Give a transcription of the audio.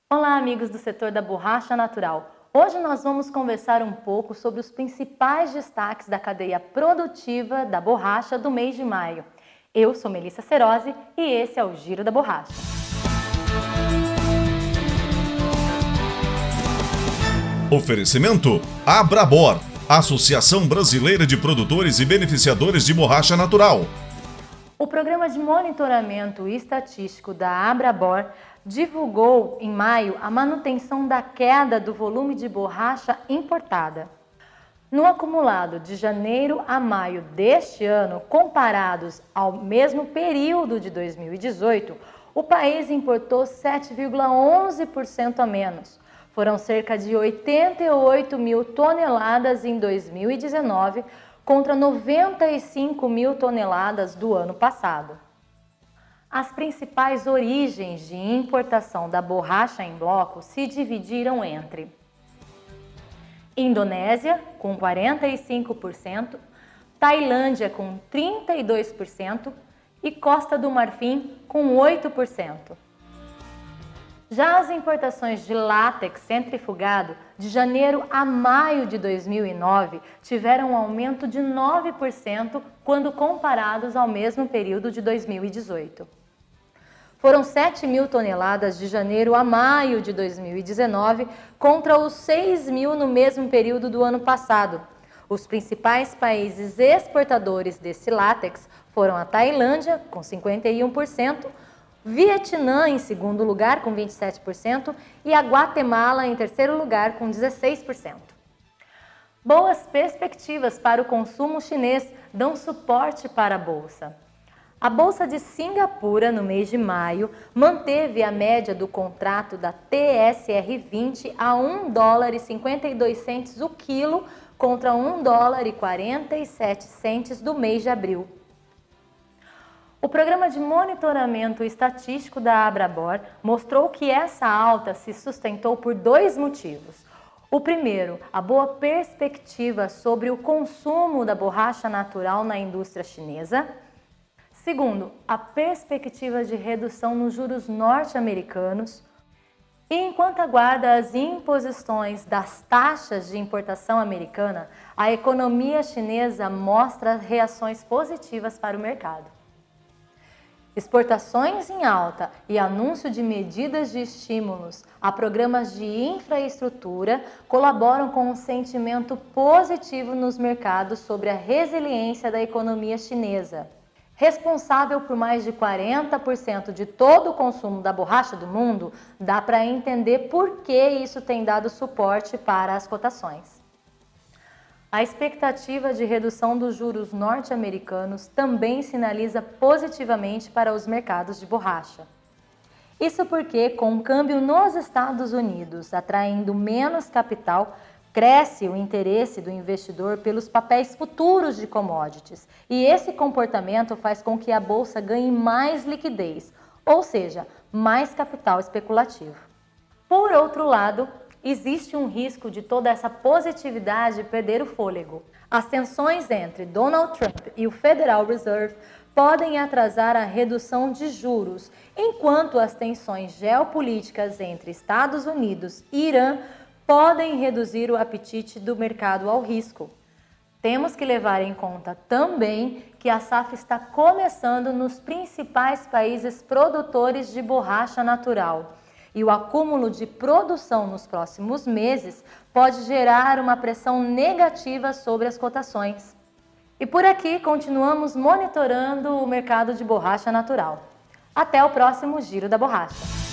Olá, amigos do setor da borracha natural. Hoje nós vamos conversar um pouco sobre os principais destaques da cadeia produtiva da borracha do mês de maio. Eu sou Melissa Cerosi e esse é o Giro da Borracha. Oferecimento Abrabor, Associação Brasileira de Produtores e Beneficiadores de Borracha Natural. O Programa de Monitoramento Estatístico da Abrabor divulgou em maio a manutenção da queda do volume de borracha importada. No acumulado de janeiro a maio deste ano, comparados ao mesmo período de 2018, o país importou 7,11% a menos. Foram cerca de 88 mil toneladas em 2019, contra 95 mil toneladas do ano passado. As principais origens de importação da borracha em bloco se dividiram entre Indonésia, com 45%, Tailândia, com 32% e Costa do Marfim, com 8%. Já as importações de látex centrifugado, de janeiro a maio de 2009, tiveram um aumento de 9% quando comparados ao mesmo período de 2018. Foram 7 mil toneladas de janeiro a maio de 2019 contra os 6 mil no mesmo período do ano passado. Os principais países exportadores desse látex foram a Tailândia, com 51%, Vietnã em segundo lugar, com 27%, e a Guatemala em terceiro lugar, com 16%. Boas perspectivas para o consumo chinês dão suporte para a Bolsa. A Bolsa de Singapura, no mês de maio, manteve a média do contrato da TSR20 a $1,52 o quilo contra $1,47 do mês de abril. O Programa de Monitoramento Estatístico da Abrabor mostrou que essa alta se sustentou por dois motivos. O primeiro, a boa perspectiva sobre o consumo da borracha natural na indústria chinesa. Segundo, a perspectiva de redução nos juros norte-americanos. E enquanto aguarda as imposições das taxas de importação americana, a economia chinesa mostra reações positivas para o mercado. Exportações em alta e anúncio de medidas de estímulos a programas de infraestrutura colaboram com um sentimento positivo nos mercados sobre a resiliência da economia chinesa. Responsável por mais de 40% de todo o consumo da borracha do mundo, dá para entender por que isso tem dado suporte para as cotações. A expectativa de redução dos juros norte-americanos também sinaliza positivamente para os mercados de borracha. Isso porque, com o câmbio nos Estados Unidos atraindo menos capital, cresce o interesse do investidor pelos papéis futuros de commodities, e esse comportamento faz com que a bolsa ganhe mais liquidez, ou seja, mais capital especulativo. Por outro lado, existe um risco de toda essa positividade perder o fôlego. As tensões entre Donald Trump e o Federal Reserve podem atrasar a redução de juros, enquanto as tensões geopolíticas entre Estados Unidos e Irã podem reduzir o apetite do mercado ao risco. Temos que levar em conta também que a safra está começando nos principais países produtores de borracha natural, e o acúmulo de produção nos próximos meses pode gerar uma pressão negativa sobre as cotações. E por aqui continuamos monitorando o mercado de borracha natural. Até o próximo Giro da Borracha!